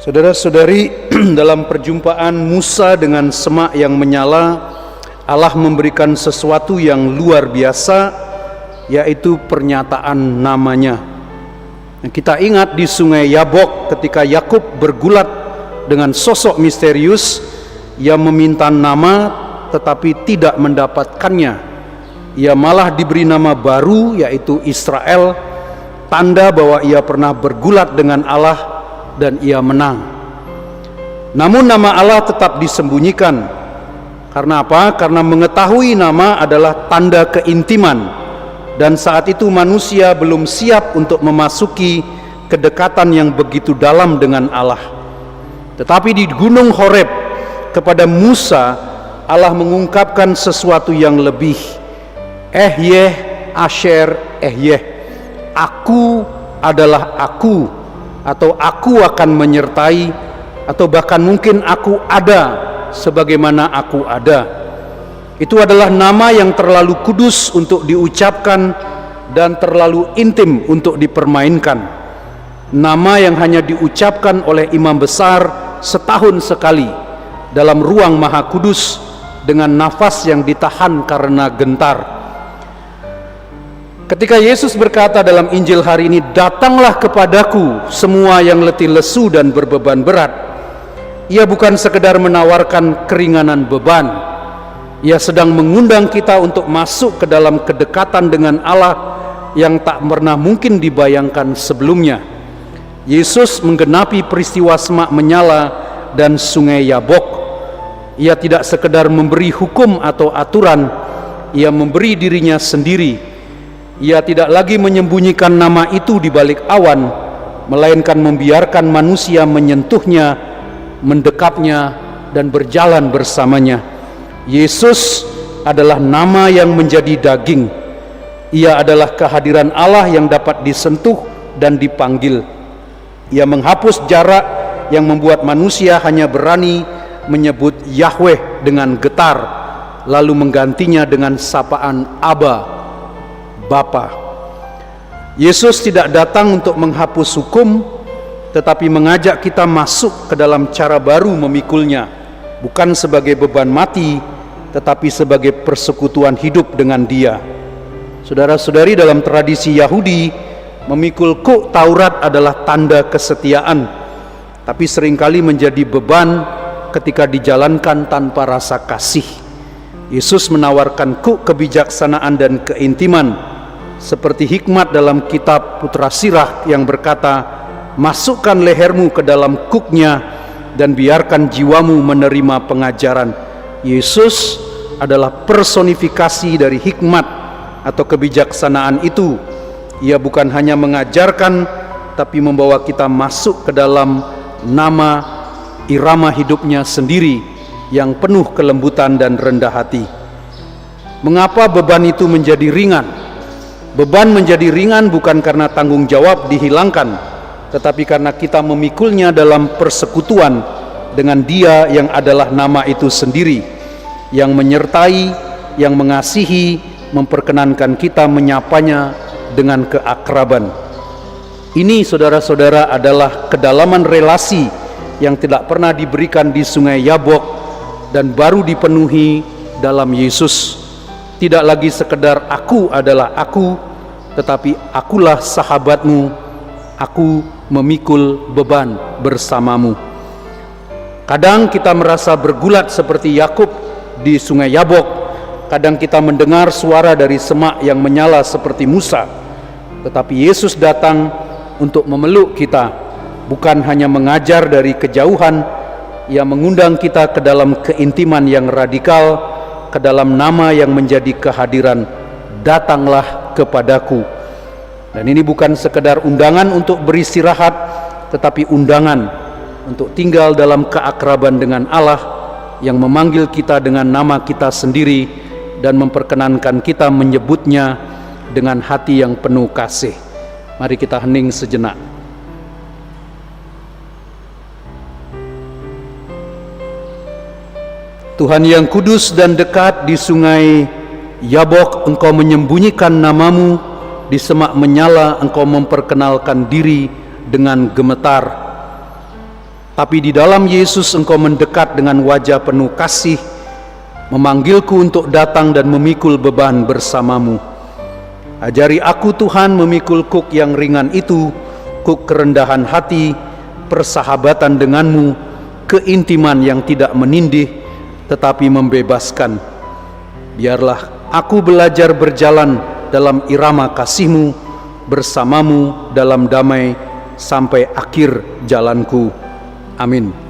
Saudara-saudari, dalam perjumpaan Musa dengan semak yang menyala, Allah memberikan sesuatu yang luar biasa, yaitu pernyataan namanya. Kita ingat di sungai Yabok ketika Yakub bergulat dengan sosok misterius yang meminta nama tetapi tidak mendapatkannya. Ia malah diberi nama baru, yaitu Israel, tanda bahwa ia pernah bergulat dengan Allah dan ia menang. Namun nama Allah tetap disembunyikan. Karena apa? Karena mengetahui nama adalah tanda keintiman, dan saat itu manusia belum siap untuk memasuki kedekatan yang begitu dalam dengan Allah. Tetapi di Gunung Horeb kepada Musa, Allah mengungkapkan sesuatu yang lebih. Ehyeh Asher Ehyeh, aku adalah aku, atau aku akan menyertai, atau bahkan mungkin aku ada sebagaimana aku ada. Itu adalah nama yang terlalu kudus untuk diucapkan dan terlalu intim untuk dipermainkan. Nama yang hanya diucapkan oleh imam besar setahun sekali dalam ruang maha kudus dengan nafas yang ditahan karena gentar. Ketika Yesus berkata dalam Injil hari ini, "Datanglah kepadaku semua yang letih lesu dan berbeban berat," Ia bukan sekedar menawarkan keringanan beban. Ia sedang mengundang kita untuk masuk ke dalam kedekatan dengan Allah yang tak pernah mungkin dibayangkan sebelumnya. Yesus menggenapi peristiwa semak menyala dan sungai Yabok. Ia tidak sekedar memberi hukum atau aturan, Ia memberi dirinya sendiri. Ia tidak lagi menyembunyikan nama itu di balik awan, melainkan membiarkan manusia menyentuhnya, mendekapnya, dan berjalan bersamanya. Yesus adalah nama yang menjadi daging. Ia adalah kehadiran Allah yang dapat disentuh dan dipanggil. Ia menghapus jarak yang membuat manusia hanya berani menyebut Yahweh dengan getar, lalu menggantinya dengan sapaan Aba, Bapa. Yesus tidak datang untuk menghapus hukum, tetapi mengajak kita masuk ke dalam cara baru memikulnya, bukan sebagai beban mati, tetapi sebagai persekutuan hidup dengan Dia. Saudara-saudari, dalam tradisi Yahudi, memikul kuk Taurat adalah tanda kesetiaan, tapi seringkali menjadi beban ketika dijalankan tanpa rasa kasih. Yesus menawarkan kuk kebijaksanaan dan keintiman, seperti hikmat dalam kitab Putra Sirah yang berkata, "Masukkan lehermu ke dalam kuknya dan biarkan jiwamu menerima pengajaran." Yesus adalah personifikasi dari hikmat atau kebijaksanaan itu. Ia bukan hanya mengajarkan, tapi membawa kita masuk ke dalam nama irama hidupnya sendiri yang penuh kelembutan dan rendah hati. Mengapa beban itu menjadi ringan? Beban menjadi ringan bukan karena tanggung jawab dihilangkan, tetapi karena kita memikulnya dalam persekutuan dengan Dia yang adalah nama itu sendiri, yang menyertai, yang mengasihi, memperkenankan kita menyapanya dengan keakraban. Ini, saudara-saudara, adalah kedalaman relasi yang tidak pernah diberikan di sungai Yabok dan baru dipenuhi dalam Yesus. Tidak lagi sekedar aku adalah aku, tetapi akulah sahabatmu, aku memikul beban bersamamu. Kadang kita merasa bergulat seperti Yakub di sungai Yabok, kadang kita mendengar suara dari semak yang menyala seperti Musa, tetapi Yesus datang untuk memeluk kita, bukan hanya mengajar dari kejauhan. Ia mengundang kita ke dalam keintiman yang radikal, ke dalam nama yang menjadi kehadiran, "Datanglah kepadaku." Dan ini bukan sekedar undangan untuk beristirahat, tetapi undangan untuk tinggal dalam keakraban dengan Allah yang memanggil kita dengan nama kita sendiri dan memperkenankan kita menyebutnya dengan hati yang penuh kasih. Mari kita hening sejenak. Tuhan yang kudus dan dekat, di sungai Yabok Engkau menyembunyikan namamu, di semak menyala Engkau memperkenalkan diri dengan gemetar. Tapi di dalam Yesus Engkau mendekat dengan wajah penuh kasih, memanggilku untuk datang dan memikul beban bersamamu. Ajari aku Tuhan memikul kuk yang ringan itu, kuk kerendahan hati, persahabatan denganmu, keintiman yang tidak menindih tetapi membebaskan. Biarlah aku belajar berjalan dalam irama kasih-Mu, bersamamu dalam damai sampai akhir jalanku. Amin.